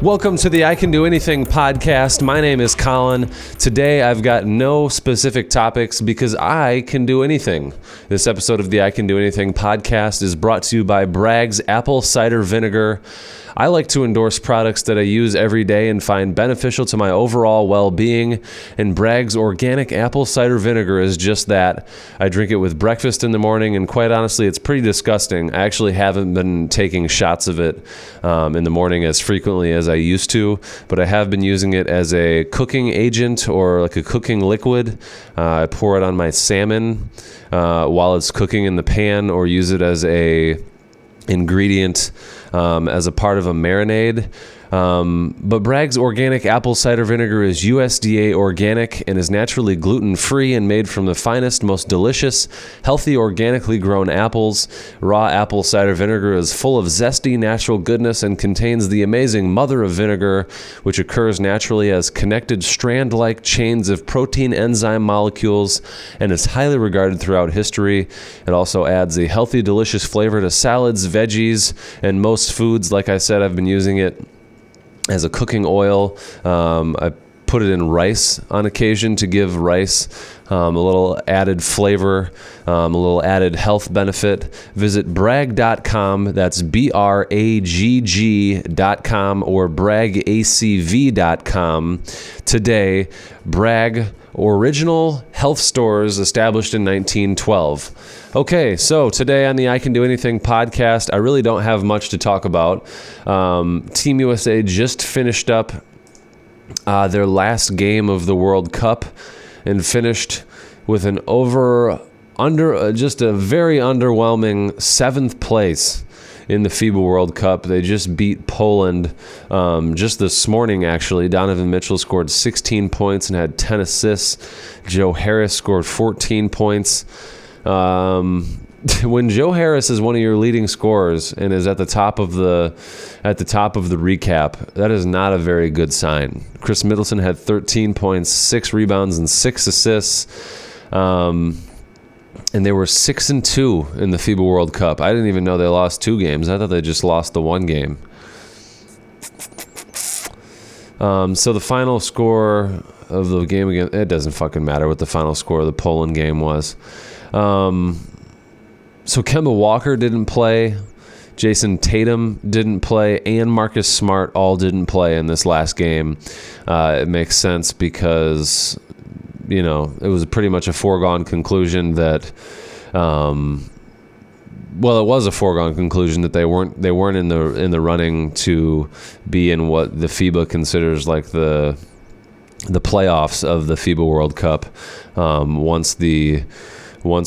Welcome to the I Can Do Anything podcast. My name is Colin. Today I've got no specific topics because I can do anything. This episode of the I Can Do Anything podcast is brought to you by Bragg's Apple Cider Vinegar. I like to endorse products that I use every day and find beneficial to my overall well-being, and Bragg's Organic Apple Cider Vinegar is just that. I drink it with breakfast in the morning, and quite honestly, it's pretty disgusting. I actually haven't been taking shots of it in the morning as frequently as I used to, but I have been using it as a cooking agent or like a cooking liquid. I pour it on my salmon while it's cooking in the pan, or use it as a ingredient as a part of a marinade. But Bragg's Organic Apple Cider Vinegar is USDA organic and is naturally gluten-free and made from the finest, most delicious, healthy, organically grown apples. Raw apple cider vinegar is full of zesty, natural goodness and contains the amazing mother of vinegar, which occurs naturally as connected strand-like chains of protein enzyme molecules and is highly regarded throughout history. It also adds a healthy, delicious flavor to salads, veggies, and most foods. Like I said, I've been using it as a cooking oil. I put it in rice on occasion to give rice a little added flavor, a little added health benefit. Visit bragg.com, that's BRAGG.com, or braggacv.com today. Bragg, original health stores established in 1912. Okay, so today on the I Can Do Anything podcast, I really don't have much to talk about. Team USA just finished up their last game of the World Cup and finished with just a very underwhelming 7th place in the FIBA World Cup. They just beat Poland just this morning, actually. Donovan Mitchell scored 16 points and had 10 assists. Joe Harris scored 14 points. When Joe Harris is one of your leading scorers and is at the top of the recap, that is not a very good sign. Chris Middleton had 13 points, 6 rebounds, and 6 assists. And they were 6-2 in the FIBA World Cup. I didn't even know they lost 2 games. I thought they just lost the 1 game. So the final score of the game again, it doesn't fucking matter what the final score of the Poland game was. So Kemba Walker didn't play, Jason Tatum didn't play, and Marcus Smart all didn't play in this last game. It makes sense because, it was pretty much a foregone conclusion that, it was a foregone conclusion that they weren't in the running to be in what the FIBA considers like the playoffs of the FIBA World Cup. Once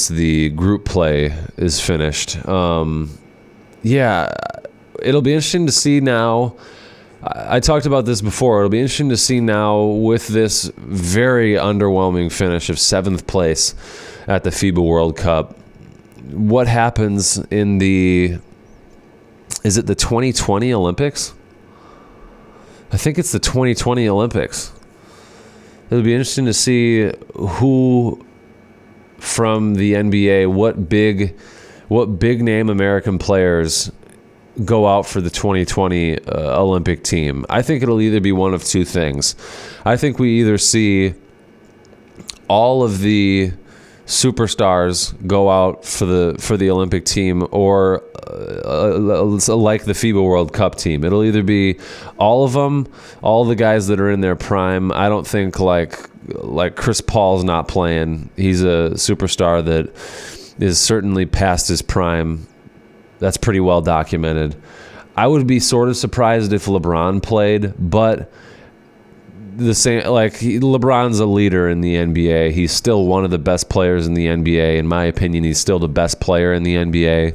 the group play is finished. It'll be interesting to see now. I talked about this before. It'll be interesting to see now with this very underwhelming finish of 7th place at the FIBA World Cup, what happens in is it the 2020 Olympics? I think it's the 2020 Olympics. It'll be interesting to see who from the NBA, what big name American players go out for the 2020 Olympic team. I think it'll either be one of 2 things. I think we either see all of the superstars go out for the Olympic team, or like the FIBA World Cup team. It'll either be all of them, all the guys that are in their prime. I don't think like Chris Paul's not playing. He's a superstar that is certainly past his prime. That's pretty well documented. I would be sort of surprised if LeBron played, but the same, LeBron's a leader in the NBA. He's still one of the best players in the NBA. In my opinion, he's still the best player in the NBA.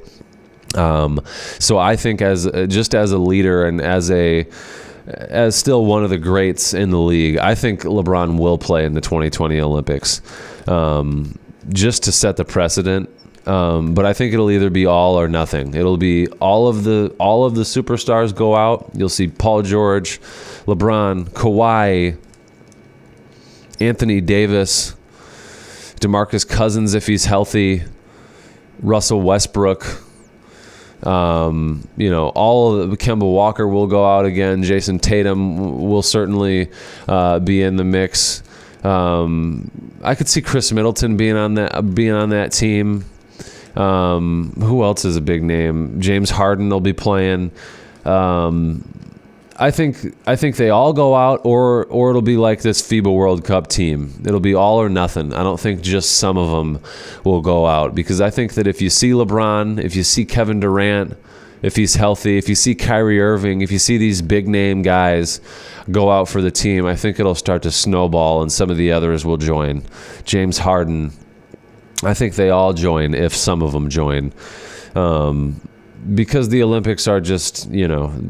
So I think as a leader and as still one of the greats in the league, I think LeBron will play in the 2020 Olympics, just to set the precedent. But I think it'll either be all or nothing. It'll be all of the superstars go out. You'll see Paul George, LeBron, Kawhi, Anthony Davis, DeMarcus Cousins if he's healthy, Russell Westbrook, All of Kemba Walker will go out again. Jason Tatum will certainly be in the mix. I could see Chris Middleton being on that team. Who else is a big name? James Harden will be playing. I think they all go out, or it'll be like this FIBA World Cup team. It'll be all or nothing. I don't think just some of them will go out, because I think that if you see LeBron, if you see Kevin Durant, if he's healthy, if you see Kyrie Irving, if you see these big name guys go out for the team, I think it'll start to snowball and some of the others will join. James Harden, I think they all join if some of them join. Because the Olympics are just,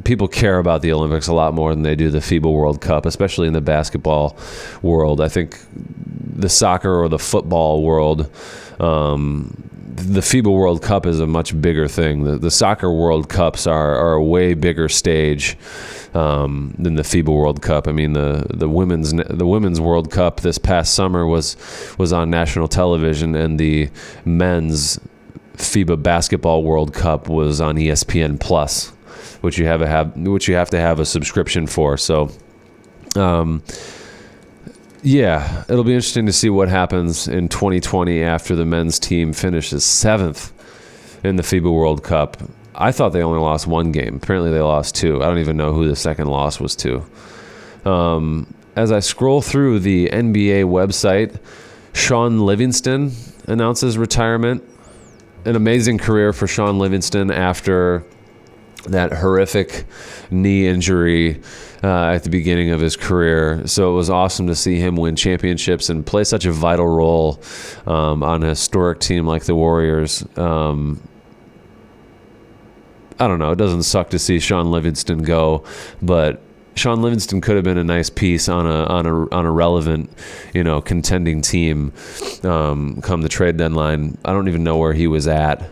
people care about the Olympics a lot more than they do the FIBA World Cup, especially in the basketball world. I think the soccer or the football world, the FIBA World Cup is a much bigger thing. The soccer World Cups are a way bigger stage than the FIBA World Cup. I mean, the women's World Cup this past summer was on national television, and the men's FIBA Basketball World Cup was on ESPN Plus, which you have to have a subscription for. So, it'll be interesting to see what happens in 2020 after the men's team finishes 7th in the FIBA World Cup. I thought they only lost one game. Apparently they lost 2. I don't even know who the second loss was to. As I scroll through the NBA website, Sean Livingston announces retirement. An amazing career for Sean Livingston after that horrific knee injury at the beginning of his career. So it was awesome to see him win championships and play such a vital role on a historic team like the Warriors. I don't know. It doesn't suck to see Sean Livingston go, but Sean Livingston could have been a nice piece on a relevant, contending team come the trade deadline. I don't even know where he was at.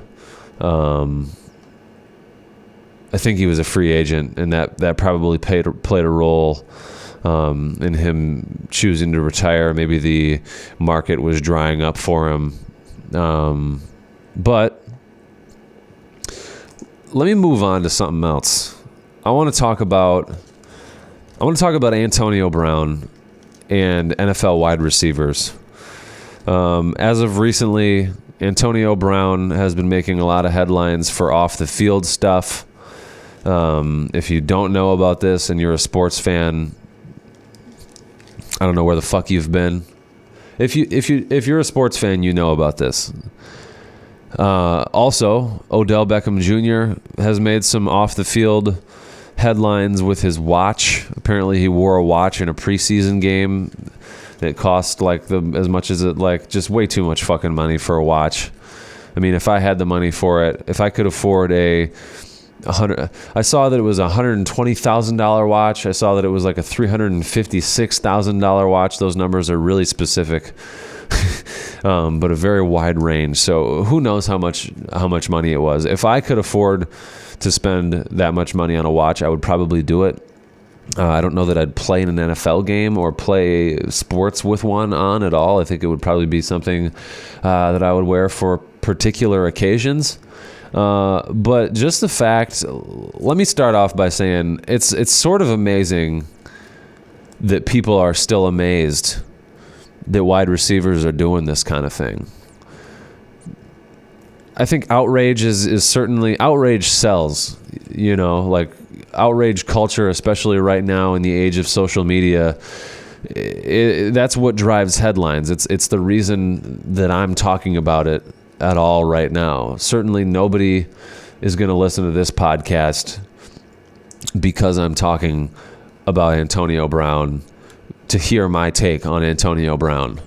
I think he was a free agent, and that probably played a role in him choosing to retire. Maybe the market was drying up for him. But let me move on to something else. I want to talk about Antonio Brown and NFL wide receivers. As of recently, Antonio Brown has been making a lot of headlines for off-the-field stuff. If you don't know about this and you're a sports fan, I don't know where the fuck you've been. If you're a sports fan, you know about this. Also, Odell Beckham Jr. has made some off-the-field headlines with his watch. Apparently he wore a watch in a preseason game that cost as much as just way too much fucking money for a watch. I mean, if I had the money for it, if I could afford I saw that it was a $120,000 watch. I saw that it was like a $356,000 watch. Those numbers are really specific. But a very wide range. So who knows how much money it was. If I could afford to spend that much money on a watch, I would probably do it. I don't know that I'd play in an NFL game or play sports with one on at all. I think it would probably be something that I would wear for particular occasions. But just the fact, let me start off by saying it's sort of amazing that people are still amazed that wide receivers are doing this kind of thing. I think outrage is certainly, outrage sells, outrage culture, especially right now in the age of social media. That's what drives headlines. It's the reason that I'm talking about it at all right now. Certainly nobody is going to listen to this podcast because I'm talking about Antonio Brown to hear my take on Antonio Brown.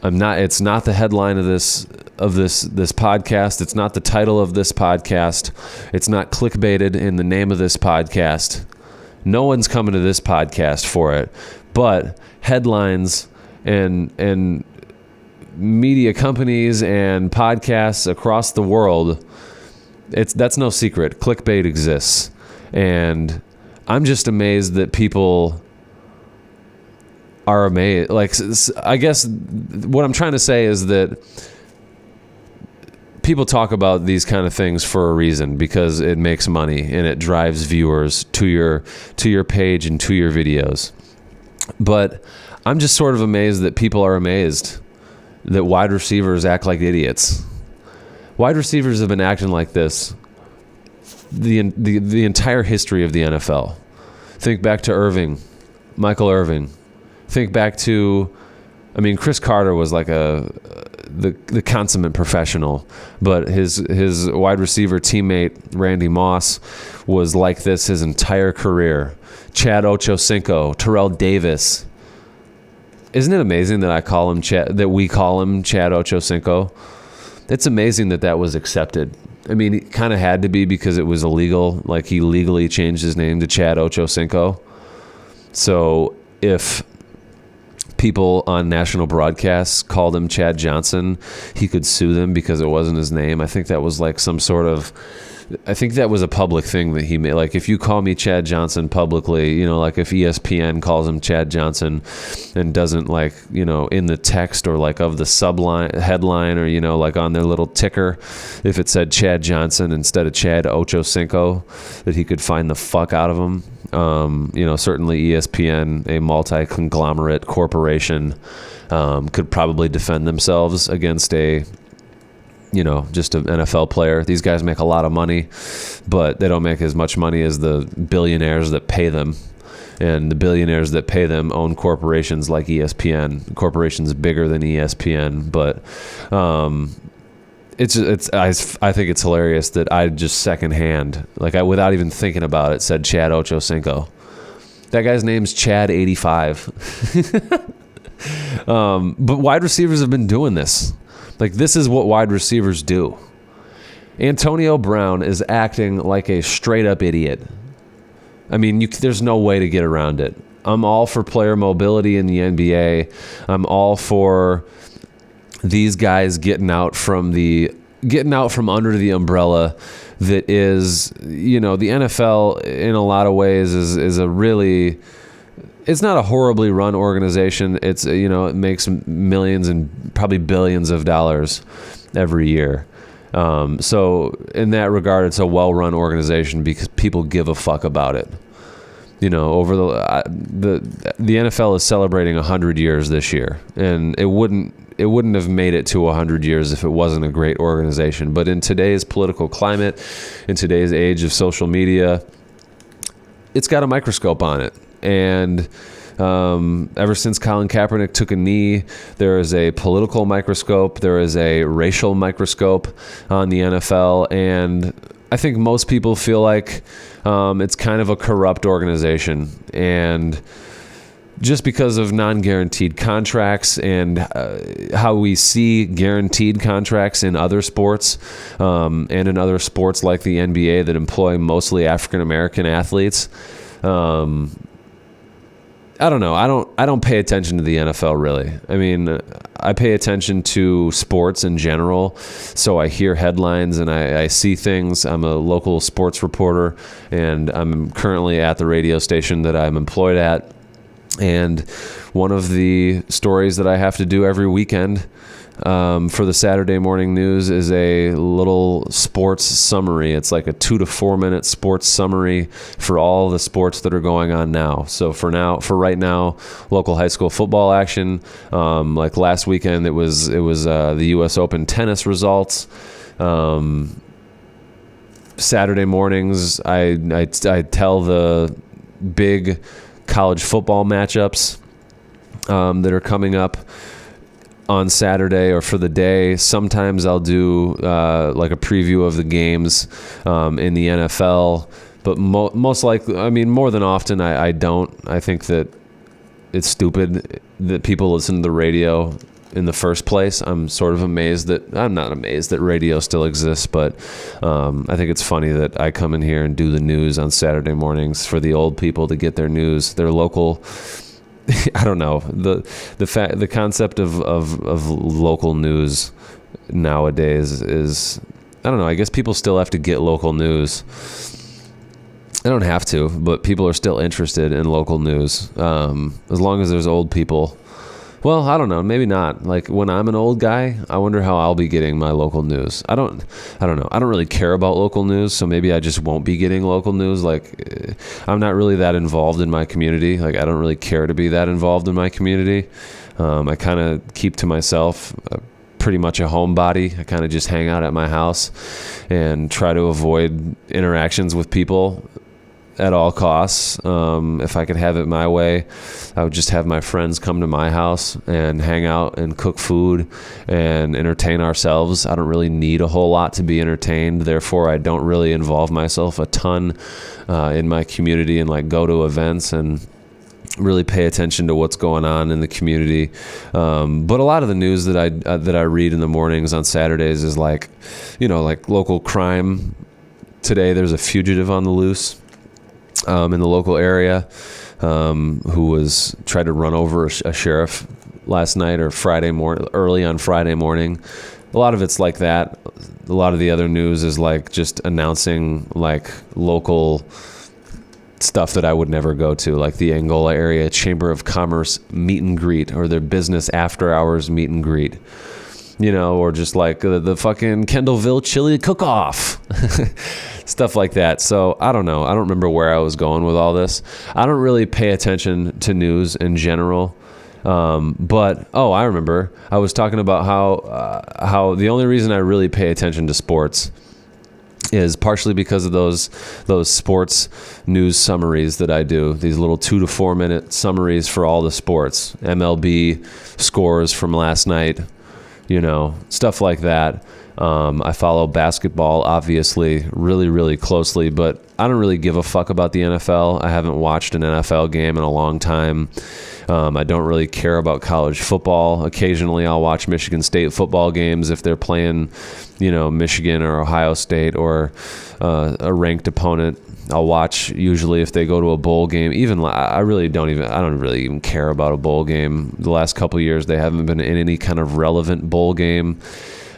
It's not the headline of this podcast. It's not the title of this podcast. It's not clickbaited in the name of this podcast. No one's coming to this podcast for it. But headlines and media companies and podcasts across the world, that's no secret. Clickbait exists. And I'm just amazed that people are amazed. I guess what I'm trying to say is that people talk about these kind of things for a reason, because it makes money and it drives viewers to your page and to your videos. But I'm just sort of amazed that people are amazed that wide receivers act like idiots. Wide receivers have been acting like this the entire history of the NFL. Think back to Michael Irving. Think back to, Chris Carter was like the consummate professional, but his wide receiver teammate Randy Moss was like this his entire career. Chad Ochocinco, Terrell Davis. Isn't it amazing that we call him Chad Ochocinco? It's amazing that was accepted. It kind of had to be, because it was illegal. Like, he legally changed his name to Chad Ochocinco. So if people on national broadcasts called him Chad Johnson, he could sue them because it wasn't his name. I think that was like that was a public thing that he made. Like, if you call me Chad Johnson publicly, like if ESPN calls him Chad Johnson and doesn't, like, in the text or like of the headline or, like on their little ticker, if it said Chad Johnson instead of Chad Ochocinco, that he could fine the fuck out of him. Certainly ESPN, a multi-conglomerate corporation, could probably defend themselves against just an NFL player. These guys make a lot of money, but they don't make as much money as the billionaires that pay them. And the billionaires that pay them own corporations like ESPN, corporations bigger than ESPN. But I think it's hilarious that I just secondhand, without even thinking about it, said Chad Ochocinco. That guy's name's Chad 85. But wide receivers have been doing this. This is what wide receivers do. Antonio Brown is acting like a straight up idiot. There's no way to get around it. I'm all for player mobility in the NBA. I'm all for these guys getting out from under the umbrella that is, the NFL in a lot of ways is a really, it's not a horribly run organization. It's, it makes millions and probably billions of dollars every year. So in that regard, it's a well-run organization because people give a fuck about it. Over the NFL is celebrating 100 years this year, and it wouldn't have made it to 100 years if it wasn't a great organization. But in today's political climate, in today's age of social media, it's got a microscope on it. And ever since Colin Kaepernick took a knee, there is a political microscope, there is a racial microscope on the NFL, and I think most people feel like it's kind of a corrupt organization. And just because of non-guaranteed contracts and how we see guaranteed contracts in other sports, and in other sports like the NBA that employ mostly African-American athletes, I don't know. I don't pay attention to the NFL really. I pay attention to sports in general. So I hear headlines and I see things. I'm a local sports reporter, and I'm currently at the radio station that I'm employed at. And one of the stories that I have to do every weekend for the Saturday morning news is a little sports summary. It's like a 2 to 4 minute sports summary for all the sports that are going on now. So for right now, local high school football action. Like last weekend, it was the U.S. Open tennis results. Saturday mornings, I tell the big college football matchups that are coming up on Saturday or for the day. Sometimes I'll do like a preview of the games in the NFL, but most likely, more than often, I don't. I think that it's stupid that people listen to the radio in the first place. I'm not amazed that radio still exists, but I think it's funny that I come in here and do the news on Saturday mornings for the old people to get their news, their local. I don't know, the concept of local news nowadays is, I don't know. I guess people still have to get local news. I don't have to, but people are still interested in local news. As long as there's old people Well, I don't know. Maybe not. Like when I'm an old guy, I wonder how I'll be getting my local news. I don't know. I don't really care about local news, so maybe I just won't be getting local news. Like I'm not really that involved in my community. Like I don't really care to be that involved in my community. I kind of keep to myself. Pretty much a homebody. I kind of just hang out at my house and try to avoid interactions with people at all costs. If I could have it my way, I would just have my friends come to my house and hang out and cook food and entertain ourselves. I don't really need a whole lot to be entertained. Therefore, I don't really involve myself a ton in my community and like go to events and really pay attention to what's going on in the community. But a lot of the news that I read in the mornings on Saturdays is like, like local crime. Today, there's a fugitive on the loose in the local area who tried to run over a sheriff last night or early on Friday morning. A lot of it's like that. A lot of the other news is like just announcing like local stuff that I would never go to, like the Angola Area Chamber of Commerce meet and greet or their business after hours meet and greet. Or just like the fucking Kendallville chili cook-off. Stuff like that. So I don't know. I don't remember where I was going with all this. I don't really pay attention to news in general. But I remember. I was talking about how the only reason I really pay attention to sports is partially because of those sports news summaries that I do. These little 2 to 4 minute summaries for all the sports. MLB scores from last night. Stuff like that. I follow basketball, obviously, really, really closely, but I don't really give a fuck about the NFL. I haven't watched an NFL game in a long time. I don't really care about college football. Occasionally, I'll watch Michigan State football games if they're playing, Michigan or Ohio State or a ranked opponent. I'll watch usually if they go to a bowl game. I don't really even care about a bowl game. The last couple of years, they haven't been in any kind of relevant bowl game.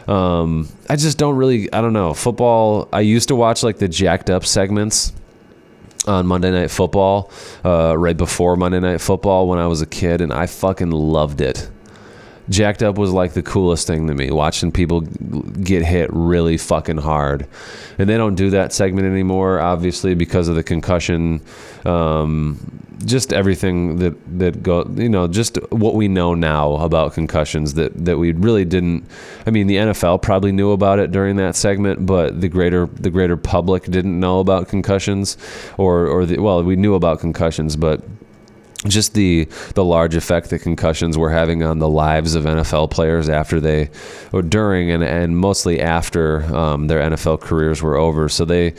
I just don't really, I don't know. Football, I used to watch like the jacked up segments on Monday Night Football, right before Monday Night Football when I was a kid, and I fucking loved it. Jacked Up was like the coolest thing to me, watching people get hit really fucking hard. And they don't do that segment anymore, obviously, because of the concussion, just everything that go, just what we know now about concussions that we really didn't. I mean, the NFL probably knew about it during that segment, but the greater public didn't know about concussions, we knew about concussions, but just the large effect that concussions were having on the lives of NFL players during and mostly after their NFL careers were over. So they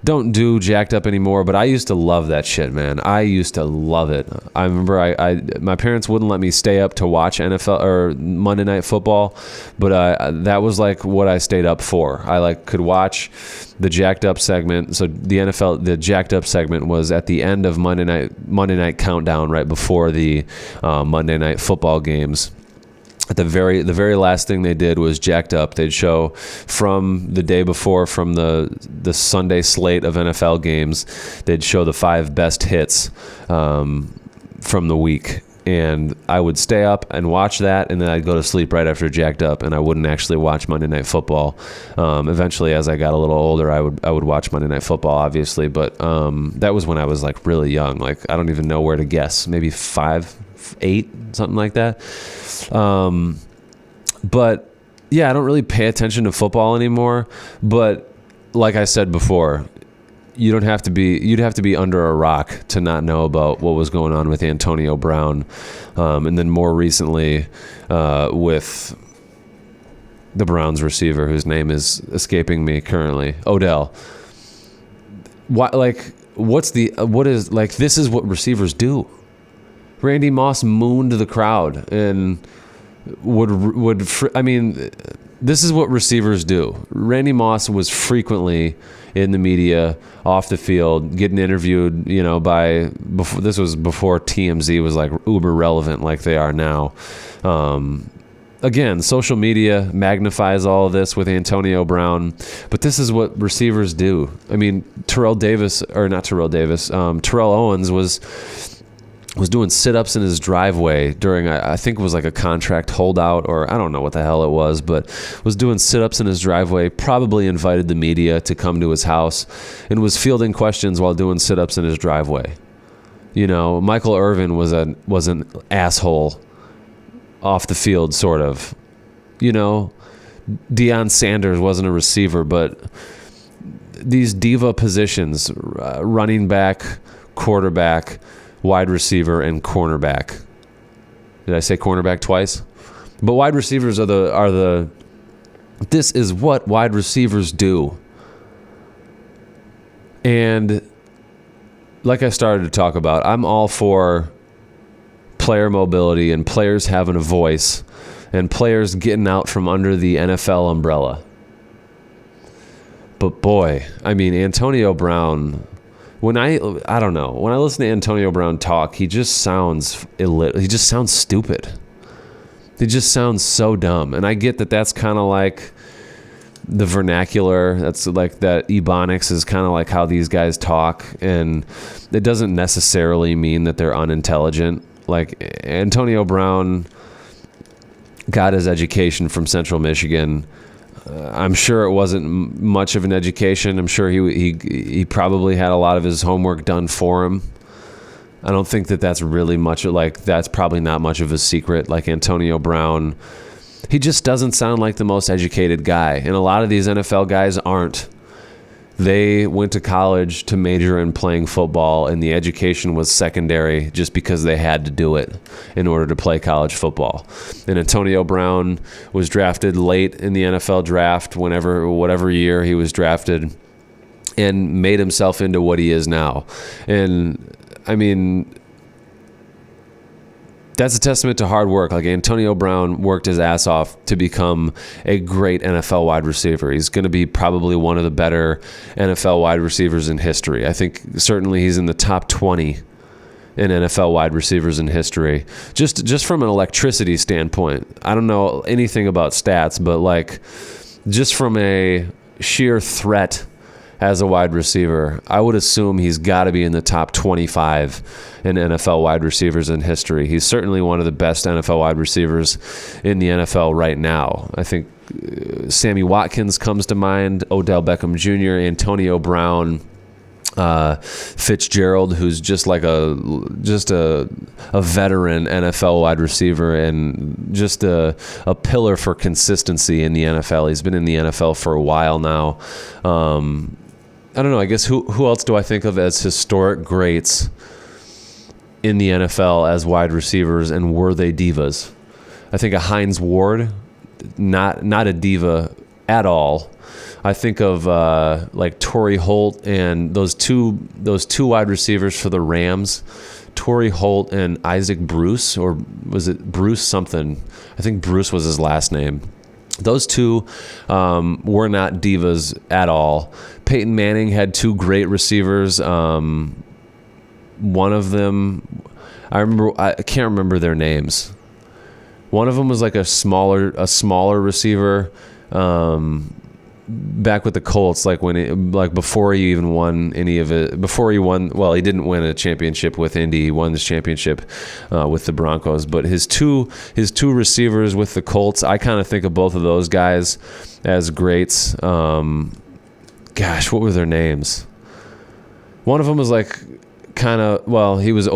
don't do Jacked Up anymore, but I used to love that shit, man. I used to love it. I remember my parents wouldn't let me stay up to watch NFL or Monday Night Football, but that was like what I stayed up for. I could watch the Jacked Up segment. So the Jacked Up segment was at the end of Monday Night Countdown, right before the Monday Night Football games. At the very last thing they did was Jacked Up. They'd show from the day before, from the Sunday slate of NFL games, they'd show the 5 best hits from the week. And I would stay up and watch that, and then I'd go to sleep right after Jacked Up, and I wouldn't actually watch Monday Night Football. Eventually, as I got a little older, I would watch Monday Night Football, obviously, but that was when I was like really young. Like I don't even know where to guess, maybe 5, 8, something like that. But yeah, I don't really pay attention to football anymore. But like I said before, you'd have to be under a rock to not know about what was going on with Antonio Brown. And then more recently, with the Browns receiver, whose name is escaping me currently, Odell. This is what receivers do. Randy Moss mooned the crowd and this is what receivers do. Randy Moss was frequently in the media, off the field, getting interviewed, this was before TMZ was like uber relevant like they are now. Again, social media magnifies all of this with Antonio Brown, but this is what receivers do. I mean, Terrell Owens was doing sit-ups in his driveway during, I think it was like a contract holdout, or I don't know what the hell it was, but was doing sit-ups in his driveway, probably invited the media to come to his house, and was fielding questions while doing sit-ups in his driveway. You know, Michael Irvin was an asshole off the field, sort of. You know, Deion Sanders wasn't a receiver, but these diva positions, running back, quarterback, wide receiver, and cornerback. Did I say cornerback twice? But wide receivers are the this is what wide receivers do. And like I started to talk about, I'm all for player mobility and players having a voice and players getting out from under the NFL umbrella. But boy, I mean, Antonio Brown, when I don't know, when I listen to Antonio Brown talk, he just sounds he just sounds stupid. He just sounds so dumb. And I get that that's kind of like the vernacular. That's like that ebonics is kind of like how these guys talk. And it doesn't necessarily mean that they're unintelligent. Like Antonio Brown got his education from Central Michigan. I'm sure it wasn't much of an education. I'm sure he probably had a lot of his homework done for him. I don't think that that's really much, like, that's probably not much of a secret. Like Antonio Brown, he just doesn't sound like the most educated guy. And a lot of these NFL guys aren't. They went to college to major in playing football, and the education was secondary just because they had to do it in order to play college football. And Antonio Brown was drafted late in the NFL draft, whatever year he was drafted, and made himself into what he is now. And I mean, that's a testament to hard work. Like Antonio Brown worked his ass off to become a great NFL wide receiver. He's going to be probably one of the better NFL wide receivers in history. I think certainly he's in the top 20 in NFL wide receivers in history. Just from an electricity standpoint. I don't know anything about stats, but like just from a sheer threat as a wide receiver, I would assume he's got to be in the top 25 in NFL wide receivers in history. He's certainly one of the best NFL wide receivers in the NFL right now. I think Sammy Watkins comes to mind, Odell Beckham Jr., Antonio Brown, Fitzgerald, who's just like a veteran NFL wide receiver and just a pillar for consistency in the NFL. He's been in the NFL for a while now. I don't know. I guess who else do I think of as historic greats in the NFL as wide receivers, and were they divas? I think of Hines Ward, not a diva at all. I think of like Torrey Holt and those two wide receivers for the Rams, Torrey Holt and Isaac Bruce, or was it Bruce something? I think Bruce was his last name. Those two were not divas at all. Peyton Manning had two great receivers. One of them, I can't remember their names. One of them was like a smaller receiver. Back with the Colts, before he even won any of it, he didn't win a championship with Indy. He won this championship with the Broncos. But his two receivers with the Colts, I kind of think of both of those guys as greats. What were their names? One of them was like he was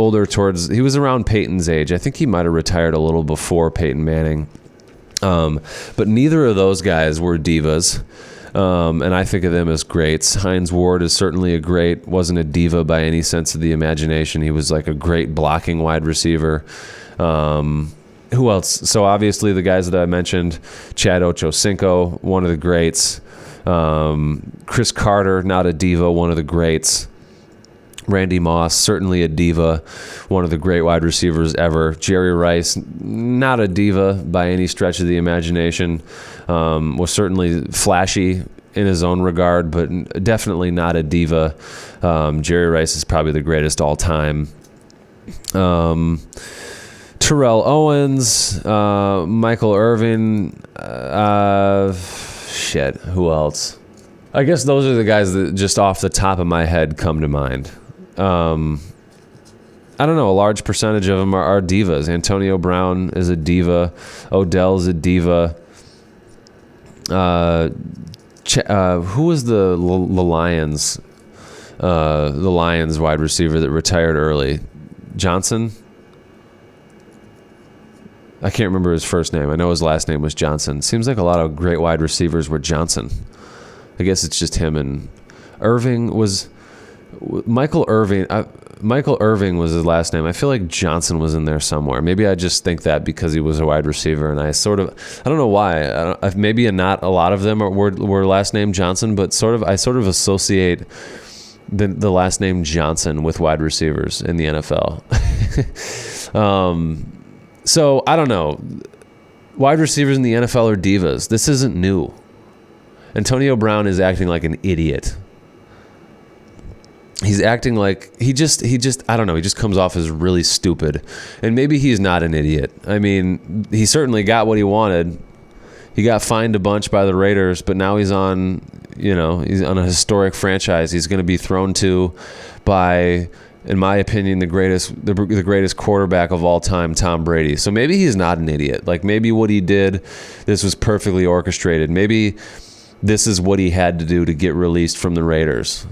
he was around Peyton's age. I think he might have retired a little before Peyton Manning. But neither of those guys were divas. And I think of them as greats. Hines Ward is certainly a great, wasn't a diva by any sense of the imagination. He was like a great blocking wide receiver. Who else? So obviously the guys that I mentioned, Chad Ochocinco, one of the greats. Chris Carter, not a diva, one of the greats. Randy Moss, certainly a diva, one of the great wide receivers ever. Jerry Rice, not a diva by any stretch of the imagination. Was certainly flashy in his own regard, but definitely not a diva. Jerry Rice is probably the greatest all time. Terrell Owens, Michael Irvin, who else? I guess those are the guys that just off the top of my head come to mind. I don't know, a large percentage of them are divas. Antonio Brown is a diva. Odell is a diva. Who was the Lions? The Lions wide receiver that retired early? Johnson? I can't remember his first name. I know his last name was Johnson. Seems like a lot of great wide receivers were Johnson. I guess it's just him. And Irving was Michael Irving. Michael Irving was his last name. I feel like Johnson was in there somewhere. Maybe I just think that because he was a wide receiver, and I don't know why. Maybe not a lot of them were last name Johnson, but I sort of associate the last name Johnson with wide receivers in the NFL. So I don't know. Wide receivers in the NFL are divas. This isn't new. Antonio Brown is acting like an idiot. He's acting like he just I don't know, he just comes off as really stupid. And maybe he's not an idiot. I mean, he certainly got what he wanted. He got fined a bunch by the Raiders, but now he's on a historic franchise. He's going to be thrown to by, in my opinion, the greatest quarterback of all time, Tom Brady. So maybe he's not an idiot. Like, maybe what he did, this was perfectly orchestrated. Maybe this is what he had to do to get released from the Raiders.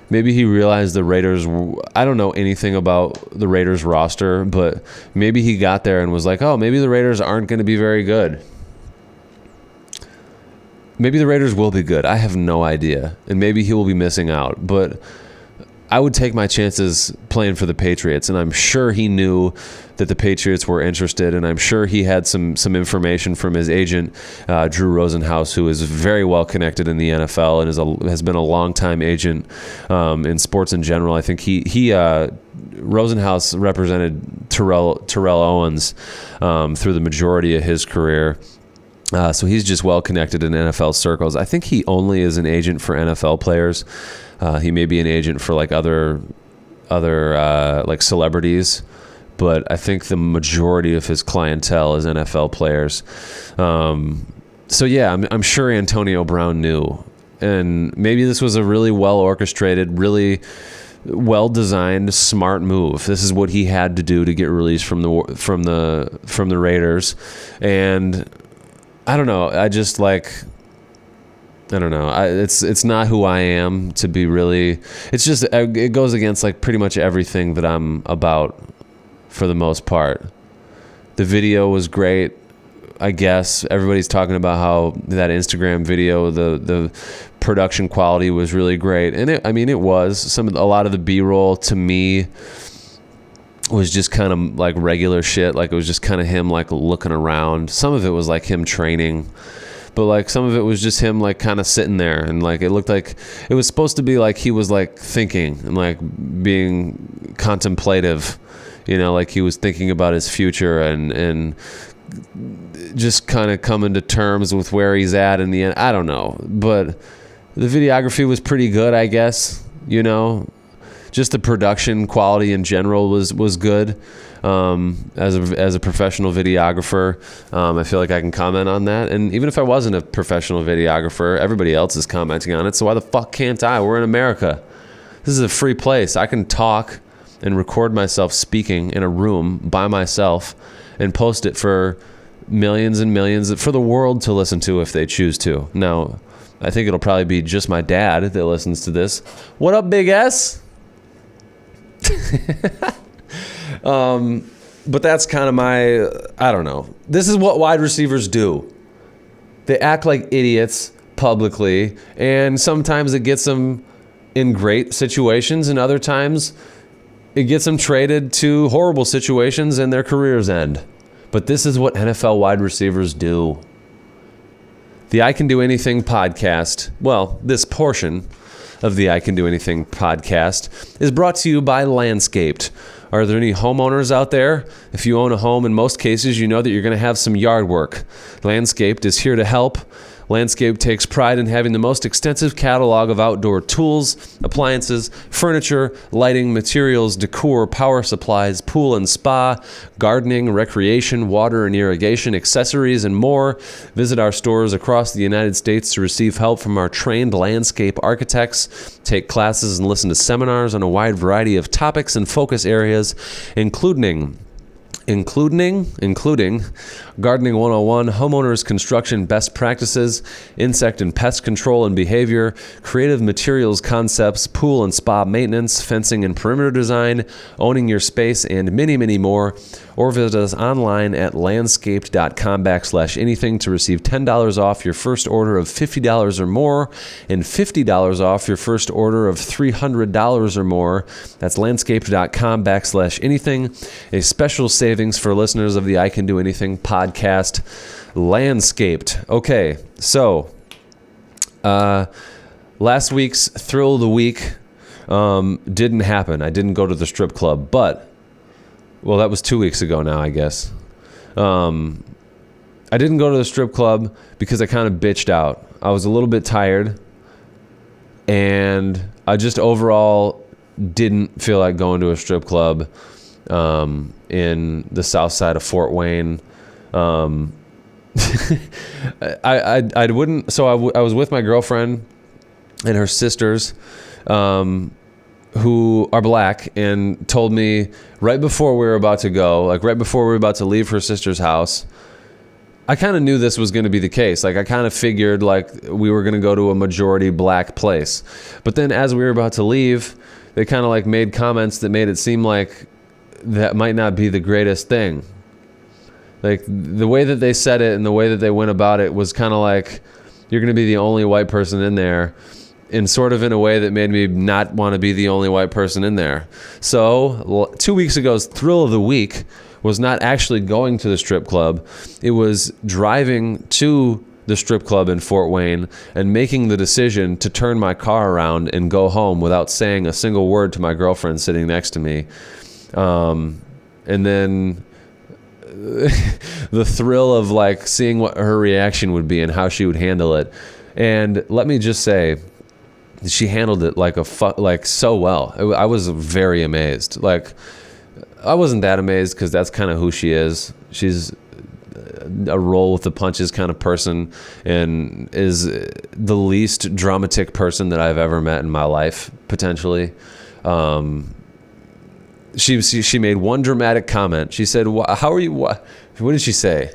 Maybe he realized the Raiders, I don't know anything about the Raiders roster, but maybe he got there and was like, oh, maybe the Raiders aren't going to be very good. Maybe the Raiders will be good. I have no idea. And maybe he will be missing out. But I would take my chances playing for the Patriots, and I'm sure he knew that the Patriots were interested, and I'm sure he had some information from his agent, Drew Rosenhaus, who is very well connected in the NFL and has been a longtime agent in sports in general. I think Rosenhaus represented Terrell Owens through the majority of his career. So he's just well connected in NFL circles. I think he only is an agent for NFL players. He may be an agent for like other like celebrities, but I think the majority of his clientele is NFL players. So yeah, I'm sure Antonio Brown knew, and maybe this was a really well orchestrated, really well designed, smart move. This is what he had to do to get released from the Raiders, and I don't know. I don't know. It's not who I am to be really. It's just it goes against like pretty much everything that I'm about for the most part. The video was great. I guess everybody's talking about how that Instagram video, the production quality was really great, and it was. A lot of the B-roll to me was just kind of like regular shit. Like, it was just kind of him like looking around. Some of it was like him training, but like some of it was just him like kind of sitting there, and like it looked like it was supposed to be like he was like thinking and like being contemplative, like he was thinking about his future and just kind of coming to terms with where he's at in the end. I don't know, but the videography was pretty good, I guess. Just the production quality in general was good. As a professional videographer, I feel like I can comment on that. And even if I wasn't a professional videographer, everybody else is commenting on it. So why the fuck can't I? We're in America. This is a free place. I can talk and record myself speaking in a room by myself and post it for millions and millions for the world to listen to if they choose to. Now, I think it'll probably be just my dad that listens to this. What up, Big S? But that's kind of I don't know. This is what wide receivers do. They act like idiots publicly, and sometimes it gets them in great situations, and other times it gets them traded to horrible situations and their careers end. But this is what NFL wide receivers do. The I Can Do Anything podcast, well, this portion of the I Can Do Anything podcast is brought to you by Landscaped. Are there any homeowners out there? If you own a home, in most cases, you know that you're going to have some yard work. Landscaped is here to help Landscaped takes pride in having the most extensive catalog of outdoor tools, appliances, furniture, lighting, materials, decor, power supplies, pool and spa, gardening, recreation, water and irrigation, accessories, and more. Visit our stores across the United States to receive help from our trained landscape architects, take classes and listen to seminars on a wide variety of topics and focus areas, including Gardening 101, Homeowners Construction Best Practices, Insect and Pest Control and Behavior, Creative Materials Concepts, Pool and Spa Maintenance, Fencing and Perimeter Design, Owning Your Space, and many, many more. Or visit us online at landscaped.com/anything to receive $10 off your first order of $50 or more and $50 off your first order of $300 or more. That's landscaped.com/anything. A special savings for listeners of the I Can Do Anything podcast. Landscaped. Okay, so last week's Thrill of the Week didn't happen. I didn't go to the strip club, but well, that was 2 weeks ago now, I guess. I didn't go to the strip club because I kind of bitched out. I was a little bit tired, and I just overall didn't feel like going to a strip club in the south side of Fort Wayne. I wouldn't. So I was with my girlfriend and her sisters, who are black, and told me right before we were about to go, like right before we were about to leave her sister's house. I kind of knew this was going to be the case. Like I kind of figured like we were going to go to a majority black place. But then as we were about to leave, they kind of like made comments that made it seem like that might not be the greatest thing. Like the way that they said it and the way that they went about it was kind of like, you're going to be the only white person in there, and sort of in a way that made me not want to be the only white person in there. So 2 weeks ago's Thrill of the Week was not actually going to the strip club. It was driving to the strip club in Fort Wayne and making the decision to turn my car around and go home without saying a single word to my girlfriend sitting next to me. And then the thrill of like seeing what her reaction would be and how she would handle it. And let me just say, she handled it like so well. I was very amazed. Like I wasn't that amazed because that's kind of who she is. She's a roll with the punches kind of person, and is the least dramatic person that I've ever met in my life, potentially. She made one dramatic comment. She said, "How are you? What did she say?"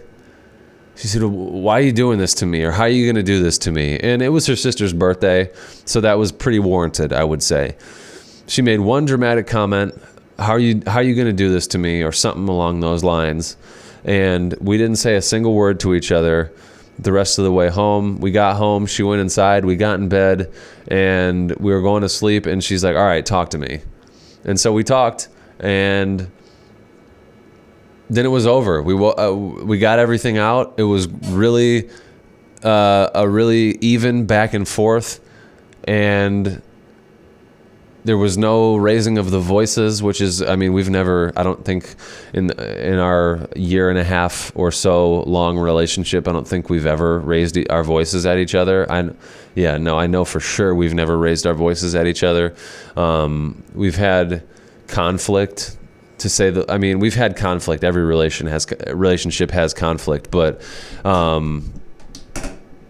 She said, "Why are you doing this to me?" Or "How are you going to do this to me?" And it was her sister's birthday, so that was pretty warranted, I would say. She made one dramatic comment, "How are you going to do this to me?" or something along those lines. And we didn't say a single word to each other the rest of the way home. We got home, she went inside, we got in bed, and we were going to sleep, and she's like, "All right, talk to me." And so we talked, and then it was over. We got everything out. It was really a really even back and forth, and there was no raising of the voices, which is, I mean, we've never, I don't think in our year and a half or so long relationship, I don't think we've ever raised our voices at each other. I know for sure we've never raised our voices at each other. We've had conflict, to say that, I mean, we've had conflict. Every relationship has conflict, but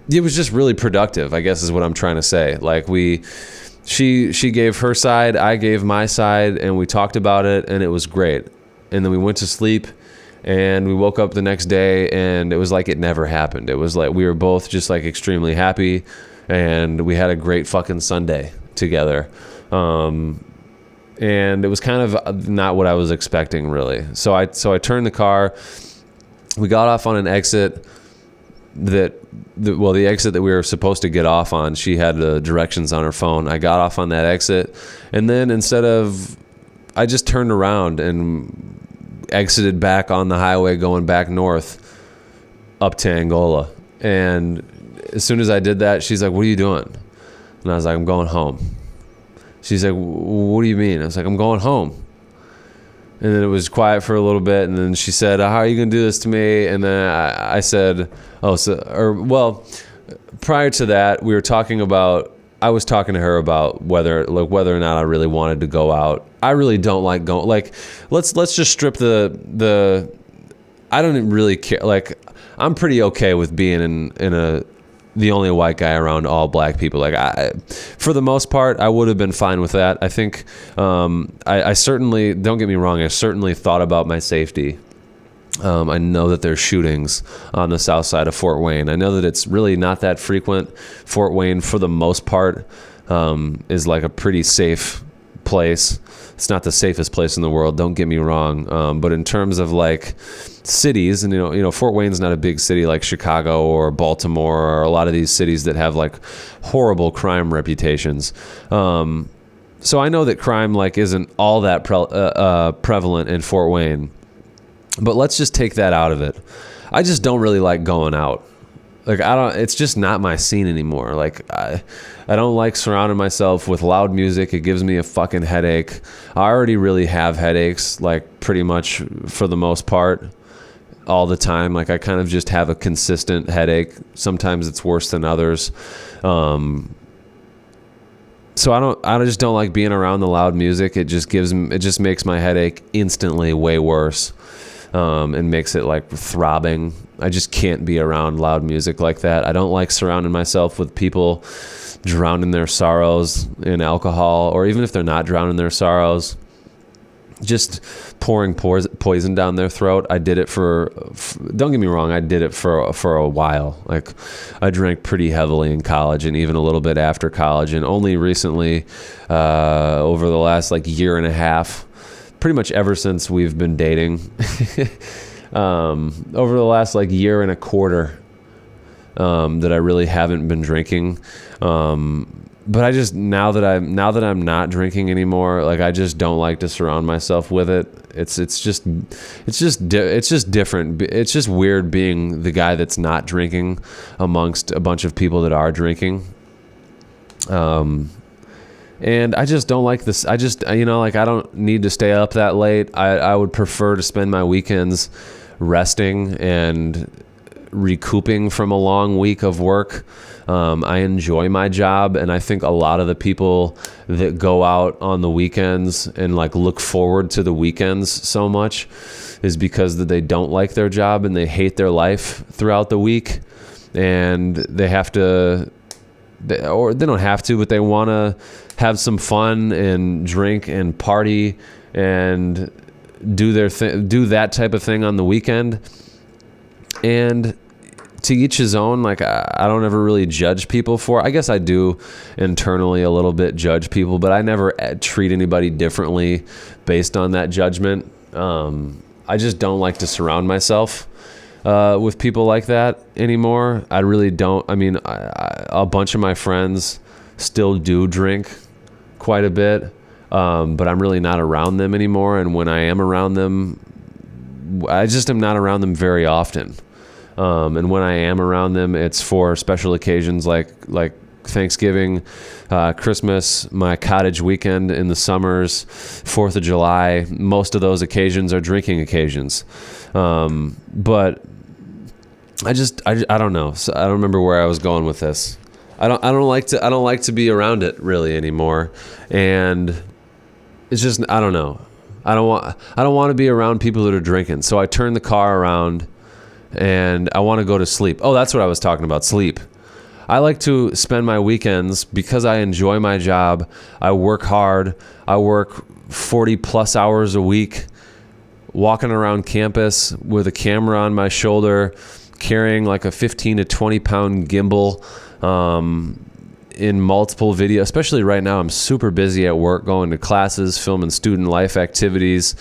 it was just really productive, I guess is what I'm trying to say. Like she gave her side, I gave my side, and we talked about it, and it was great. And then we went to sleep, and we woke up the next day, and it was like it never happened. It was like we were both just like extremely happy, and we had a great fucking Sunday together. And it was kind of not what I was expecting, really. So I turned the car. We got off on an exit the exit that we were supposed to get off on. She had the directions on her phone. I got off on that exit, and then I just turned around and exited back on the highway going back north up to Angola. And as soon as I did that, she's like, "What are you doing?" And I was like, "I'm going home." She's like, "What do you mean?" I was like, "I'm going home." And then it was quiet for a little bit, and then she said, "How are you going to do this to me?" And then I said, prior to that, I was talking to her about whether or not I really wanted to go out. I really don't like going, like, let's just strip I don't really care. Like, I'm pretty okay with being the only white guy around all black people. Like, for the most part, I would have been fine with that. I think, I certainly, don't get me wrong, I certainly thought about my safety. I know that there's shootings on the south side of Fort Wayne. I know that it's really not that frequent. Fort Wayne, for the most part, is like a pretty safe place. It's not the safest place in the world, don't get me wrong. But in terms of like cities, and you know, Fort Wayne's not a big city like Chicago or Baltimore or a lot of these cities that have like horrible crime reputations. So I know that crime like isn't all that prevalent in Fort Wayne. But let's just take that out of it. I just don't really like going out. Like, it's just not my scene anymore. Like, I don't like surrounding myself with loud music. It gives me a fucking headache. I already really have headaches, like, pretty much for the most part all the time. Like, I kind of just have a consistent headache. Sometimes it's worse than others. So I just don't like being around the loud music. It just makes my headache instantly way worse. And makes it like throbbing. I just can't be around loud music like that. I don't like surrounding myself with people drowning their sorrows in alcohol, or even if they're not drowning their sorrows, just pouring poison down their throat. I did it don't get me wrong, I did it for a while. Like, I drank pretty heavily in college and even a little bit after college, and only recently, over the last like year and a half, pretty much ever since we've been dating, over the last like year and a quarter, that I really haven't been drinking. But I just, now that I'm not drinking anymore, like, I just don't like to surround myself with it. It's just different. It's just weird being the guy that's not drinking amongst a bunch of people that are drinking. And I just don't like this. I just, like, I don't need to stay up that late. I would prefer to spend my weekends resting and recouping from a long week of work. I enjoy my job, and I think a lot of the people that go out on the weekends and like look forward to the weekends so much is because that they don't like their job and they hate their life throughout the week, and they have to, or they don't have to, but they want to have some fun and drink and party and do that type of thing on the weekend. And to each his own. Like, I don't ever really judge people for, I guess I do internally a little bit judge people, but I never treat anybody differently based on that judgment. I just don't like to surround myself with people like that anymore. I really don't. I mean, a bunch of my friends still do drink quite a bit, but I'm really not around them anymore. And when I am around them, I just am not around them very often. And when I am around them, it's for special occasions like Thanksgiving, Christmas, my cottage weekend in the summers, 4th of July. Most of those occasions are drinking occasions. But I don't know. So I don't remember where I was going with this. I don't like to be around it really anymore. And it's just, I don't know. I don't want to be around people that are drinking. So I turn the car around and I want to go to sleep. Oh, that's what I was talking about, sleep. I like to spend my weekends, because I enjoy my job. I work hard. I work 40 plus hours a week, walking around campus with a camera on my shoulder, carrying like a 15 to 20 pound gimbal, in multiple videos. Especially right now, I'm super busy at work, going to classes, filming student life activities.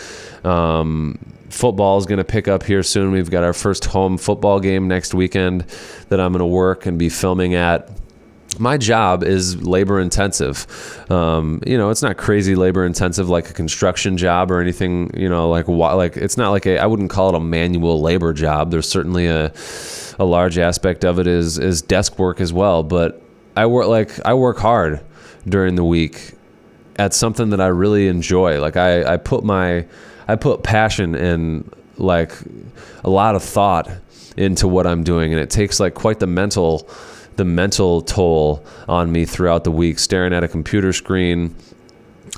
Football is going to pick up here soon. We've got our first home football game next weekend that I'm going to work and be filming at. My job is labor intensive. It's not crazy labor intensive like a construction job or anything, like it's not like I wouldn't call it a manual labor job. There's certainly a large aspect of it is desk work as well. But I work hard during the week at something that I really enjoy. Like I put passion and like a lot of thought into what I'm doing, and it takes like quite the mental the mental toll on me throughout the week, staring at a computer screen.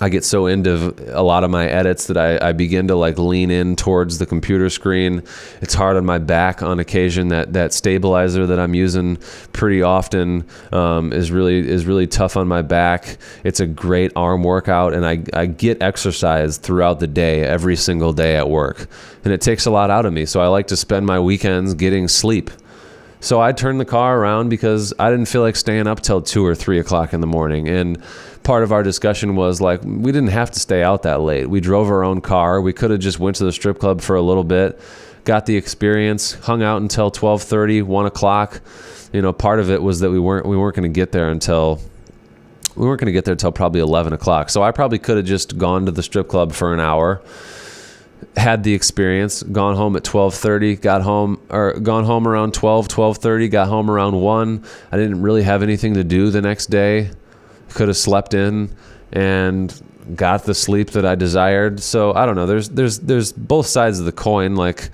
I get so into a lot of my edits that I begin to like lean in towards the computer screen. It's hard on my back on occasion. That stabilizer that I'm using pretty often is really tough on my back. It's a great arm workout, and I get exercise throughout the day, every single day at work, and it takes a lot out of me. So I like to spend my weekends getting sleep. So I turned the car around because I didn't feel like staying up till 2 or 3 o'clock in the morning. And part of our discussion was like, we didn't have to stay out that late. We drove our own car. We could have just went to the strip club for a little bit, got the experience, hung out until 12:30, 1 o'clock. Part of it was that we weren't going to get there until probably 11 o'clock. So I probably could have just gone to the strip club for an hour, had the experience, gone home at 12:30, gone home around 12:30, got home around 1. I didn't really have anything to do the next day. Could have slept in and got the sleep that I desired. So I don't know. There's both sides of the coin. Like,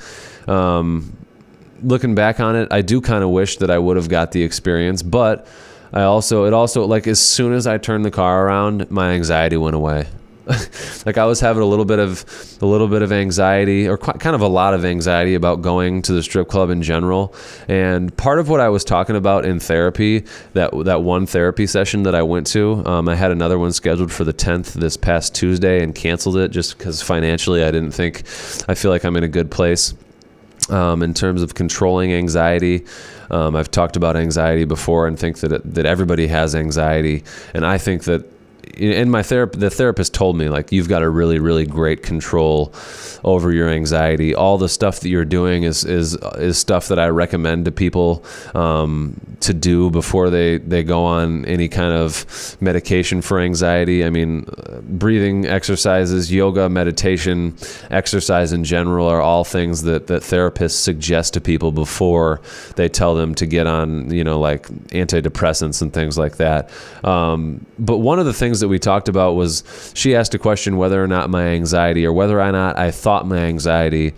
looking back on it, I do kind of wish that I would have got the experience, but it also like, as soon as I turned the car around, my anxiety went away. Like, I was having a little bit of anxiety, or kind of a lot of anxiety about going to the strip club in general. And part of what I was talking about in therapy, that one therapy session that I went to, I had another one scheduled for the 10th this past Tuesday and canceled it just because financially I feel like I'm in a good place in terms of controlling anxiety. I've talked about anxiety before and think that everybody has anxiety. And I think that in the therapist told me, like, you've got a really, really great control over your anxiety. All the stuff that you're doing is stuff that I recommend to people to do before they go on any kind of medication for anxiety. I mean, breathing exercises, yoga, meditation, exercise in general are all things that therapists suggest to people before they tell them to get on, like antidepressants and things like that. But one of the things that we talked about was, she asked a question whether or not my anxiety, or whether or not I thought my anxiety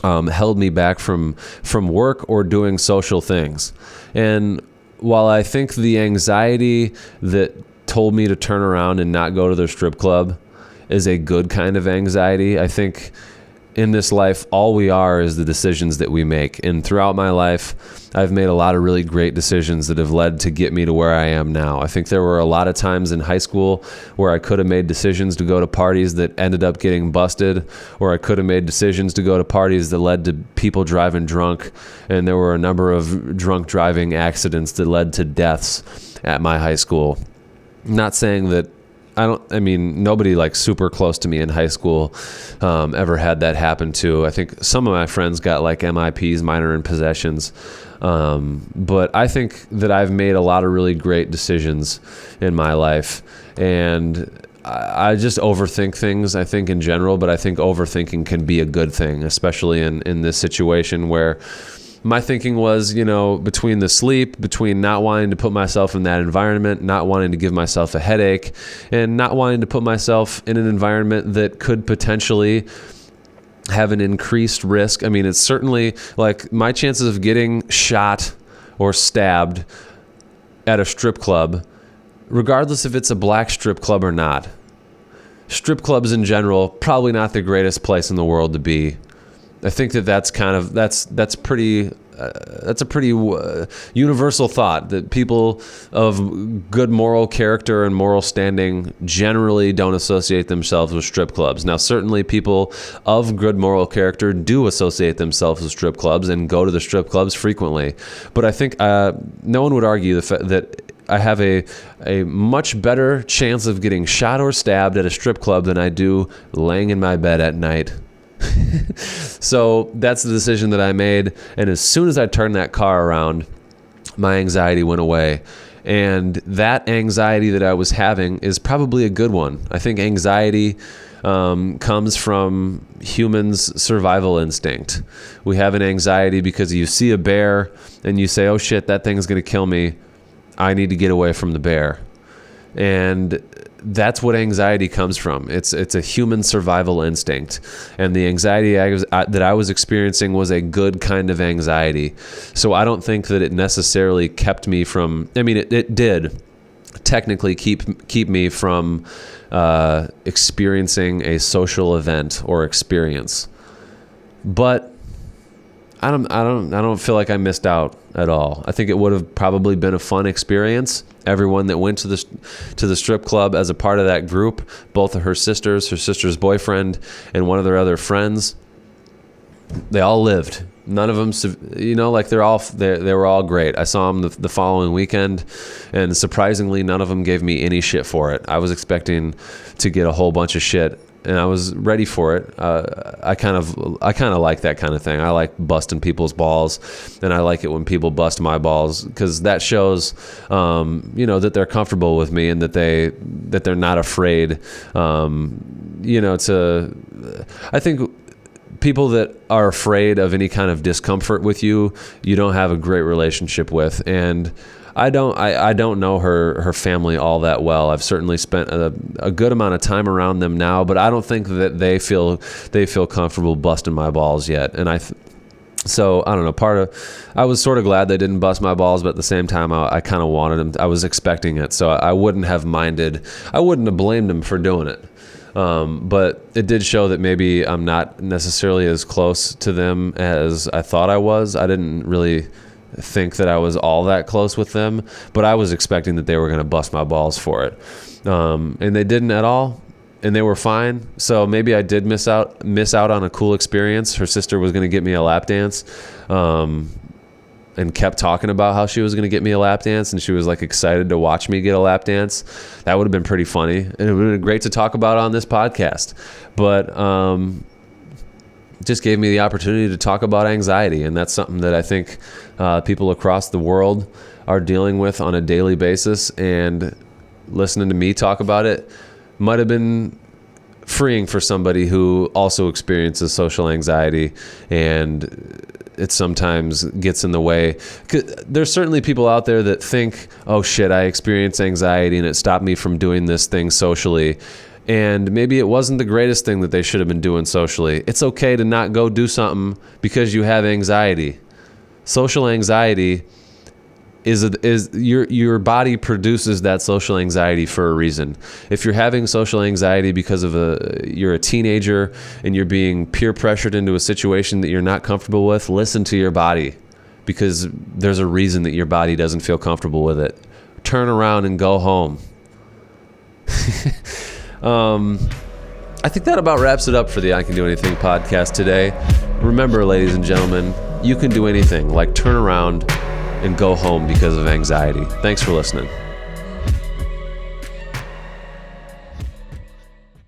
held me back from work or doing social things. And while I think the anxiety that told me to turn around and not go to the strip club is a good kind of anxiety, I think in this life, all we are is the decisions that we make. And throughout my life, I've made a lot of really great decisions that have led to get me to where I am now. I think there were a lot of times in high school where I could have made decisions to go to parties that ended up getting busted, or I could have made decisions to go to parties that led to people driving drunk. And there were a number of drunk driving accidents that led to deaths at my high school. I'm not saying that nobody like super close to me in high school ever had that happen to. I think some of my friends got like MIPs, minor in possessions. But I think that I've made a lot of really great decisions in my life. And I just overthink things, I think, in general, but I think overthinking can be a good thing, especially in this situation where my thinking was, between the sleep, between not wanting to put myself in that environment, not wanting to give myself a headache, and not wanting to put myself in an environment that could potentially have an increased risk. I mean, it's certainly like my chances of getting shot or stabbed at a strip club, regardless if it's a black strip club or not. Strip clubs in general, probably not the greatest place in the world to be. I think that's a pretty universal thought, that people of good moral character and moral standing generally don't associate themselves with strip clubs. Now, certainly people of good moral character do associate themselves with strip clubs and go to the strip clubs frequently. But I think no one would argue the fact that I have a much better chance of getting shot or stabbed at a strip club than I do laying in my bed at night. So that's the decision that I made. And as soon as I turned that car around, my anxiety went away. And that anxiety that I was having is probably a good one. I think anxiety comes from humans' survival instinct. We have an anxiety because you see a bear and you say, oh shit, that thing's going to kill me. I need to get away from the bear. And that's what anxiety comes from. It's a human survival instinct, and the anxiety that I was experiencing was a good kind of anxiety. So I don't think that it necessarily kept me from. I mean, it did technically keep me from experiencing a social event or experience, but I don't feel like I missed out at all. I think it would have probably been a fun experience. Everyone that went to the strip club as a part of that group, both of her sister's boyfriend, and one of their other friends, they all lived. None of them, like they were all great. I saw them the following weekend, and surprisingly, none of them gave me any shit for it. I was expecting to get a whole bunch of shit, and I was ready for it. I kind of like that kind of thing. I like busting people's balls, and I like it when people bust my balls, because that shows, that they're comfortable with me, and that they're not afraid. I think people that are afraid of any kind of discomfort with you don't have a great relationship with. And I don't know her family all that well. I've certainly spent a good amount of time around them now, but I don't think that they feel comfortable busting my balls yet. And so I don't know. I was sort of glad they didn't bust my balls, but at the same time, I kind of wanted them. I was expecting it, so I wouldn't have minded. I wouldn't have blamed them for doing it. But it did show that maybe I'm not necessarily as close to them as I thought I was. I didn't really think that I was all that close with them, but I was expecting that they were going to bust my balls for it. And they didn't at all, and they were fine. So maybe I did miss out on a cool experience. Her sister was going to get me a lap dance, and kept talking about how she was going to get me a lap dance, and she was like excited to watch me get a lap dance. That would have been pretty funny, and it would have been great to talk about on this podcast. But just gave me the opportunity to talk about anxiety, and that's something that I think people across the world are dealing with on a daily basis, and listening to me talk about it might have been freeing for somebody who also experiences social anxiety, and it sometimes gets in the way. There's certainly people out there that think, oh shit, I experience anxiety and it stopped me from doing this thing socially. And maybe it wasn't the greatest thing that they should have been doing socially. It's okay to not go do something because you have anxiety. Social anxiety is your body produces that social anxiety for a reason. If you're having social anxiety because of you're a teenager and you're being peer pressured into a situation that you're not comfortable with, listen to your body, because there's a reason that your body doesn't feel comfortable with it. Turn around and go home. I think that about wraps it up for the I Can Do Anything podcast today. Remember, ladies and gentlemen, you can do anything, like turn around and go home because of anxiety. Thanks for listening.